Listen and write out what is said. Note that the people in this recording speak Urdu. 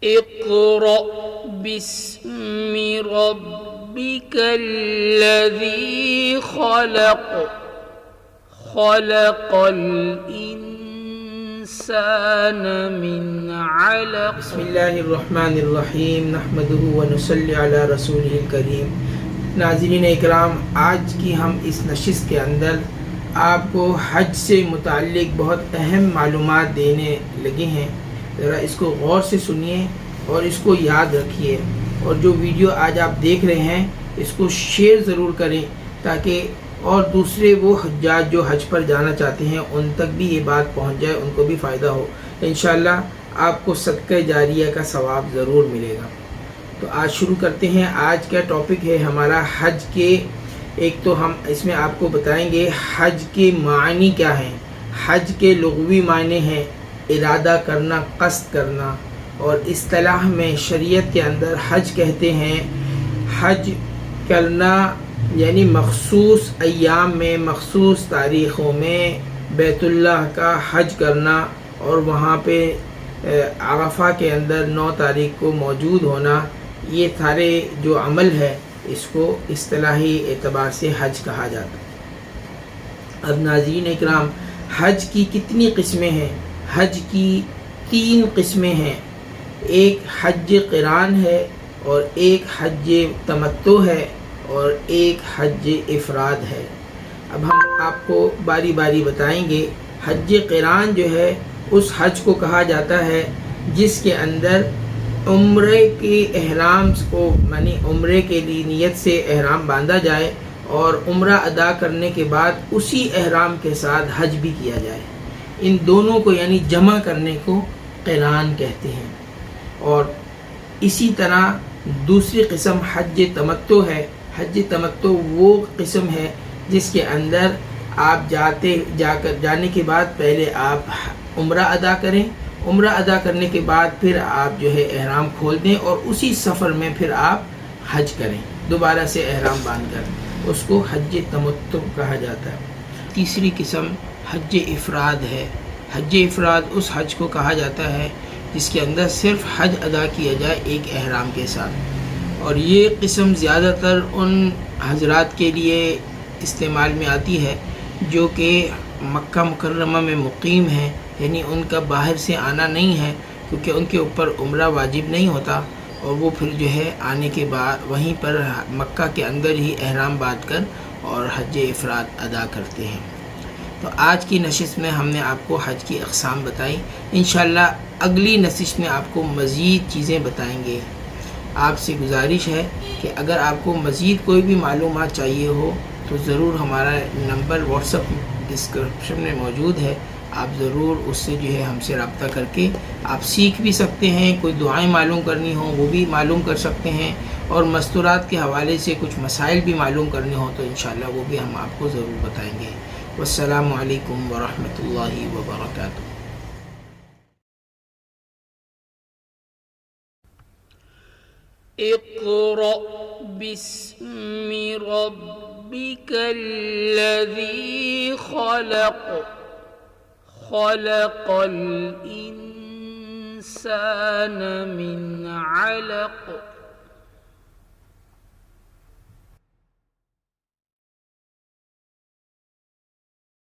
اقرأ باسم ربك الذي خلق خلق الإنسان من علق بسم اللہ الرحمن الرحیم نحمدہ ونصلی علی رسولہ الکریم۔ ناظرین اکرام، آج کی ہم اس نشست کے اندر آپ کو حج سے متعلق بہت اہم معلومات دینے لگے ہیں۔ ذرا اس کو غور سے سنیے اور اس کو یاد رکھیے، اور جو ویڈیو آج آپ دیکھ رہے ہیں اس کو شیئر ضرور کریں تاکہ اور دوسرے وہ حجاج جو حج پر جانا چاہتے ہیں ان تک بھی یہ بات پہنچ جائے، ان کو بھی فائدہ ہو۔ انشاءاللہ آپ کو صدقہ جاریہ کا ثواب ضرور ملے گا۔ تو آج شروع کرتے ہیں۔ آج کا ٹاپک ہے ہمارا حج کے، ایک تو ہم اس میں آپ کو بتائیں گے حج کے معنی کیا ہیں۔ حج کے لغوی معنی ہیں ارادہ کرنا، قصد کرنا، اور اصطلاح میں شریعت کے اندر حج کہتے ہیں حج کرنا، یعنی مخصوص ایام میں، مخصوص تاریخوں میں بیت اللہ کا حج کرنا، اور وہاں پہ عرفہ کے اندر 9 تاریخ کو موجود ہونا، یہ سارے جو عمل ہے اس کو اصطلاحی اعتبار سے حج کہا جاتا ہے۔ اب ناظرین اکرام، حج کی کتنی قسمیں ہیں؟ حج کی 3 قسمیں ہیں۔ ایک حج قران ہے، اور ایک حج تمتع ہے، اور ایک حج افراد ہے۔ اب ہم آپ کو باری باری بتائیں گے۔ حج قران جو ہے اس حج کو کہا جاتا ہے جس کے اندر عمرے کے احرام کو، یعنی عمرے کے لیے نیت سے احرام باندھا جائے، اور عمرہ ادا کرنے کے بعد اسی احرام کے ساتھ حج بھی کیا جائے۔ ان دونوں کو یعنی جمع کرنے کو قران کہتے ہیں۔ اور اسی طرح دوسری قسم حج تمتع ہے۔ حج تمتع وہ قسم ہے جس کے اندر آپ جانے کے بعد پہلے آپ عمرہ ادا کریں، عمرہ ادا کرنے کے بعد پھر آپ جو ہے احرام کھول دیں، اور اسی سفر میں پھر آپ حج کریں دوبارہ سے احرام باندھ کر، اس کو حج تمتع کہا جاتا ہے۔ تیسری قسم حج افراد ہے۔ حج افراد اس حج کو کہا جاتا ہے جس کے اندر صرف حج ادا کیا جائے ایک احرام کے ساتھ، اور یہ قسم زیادہ تر ان حضرات کے لیے استعمال میں آتی ہے جو کہ مکہ مکرمہ میں مقیم ہیں، یعنی ان کا باہر سے آنا نہیں ہے، کیونکہ ان کے اوپر عمرہ واجب نہیں ہوتا، اور وہ پھر جو ہے آنے کے بعد وہیں پر مکہ کے اندر ہی احرام باندھ کر اور حج افراد ادا کرتے ہیں۔ تو آج کی نشست میں ہم نے آپ کو حج کی اقسام بتائی۔ انشاءاللہ اگلی نشست میں آپ کو مزید چیزیں بتائیں گے۔ آپ سے گزارش ہے کہ اگر آپ کو مزید کوئی بھی معلومات چاہیے ہو تو ضرور ہمارا نمبر واٹس ایپ ڈسکرپشن میں موجود ہے، آپ ضرور اس سے جو ہے ہم سے رابطہ کر کے آپ سیکھ بھی سکتے ہیں، کوئی دعائیں معلوم کرنی ہوں وہ بھی معلوم کر سکتے ہیں، اور مستورات کے حوالے سے کچھ مسائل بھی معلوم کرنے ہوں تو انشاءاللہ وہ بھی ہم آپ کو ضرور بتائیں گے۔ والسلام علیکم ورحمۃ اللہ وبرکاتہ۔ اقرأ باسم ربك الذي خلق خلق الإنسان من علق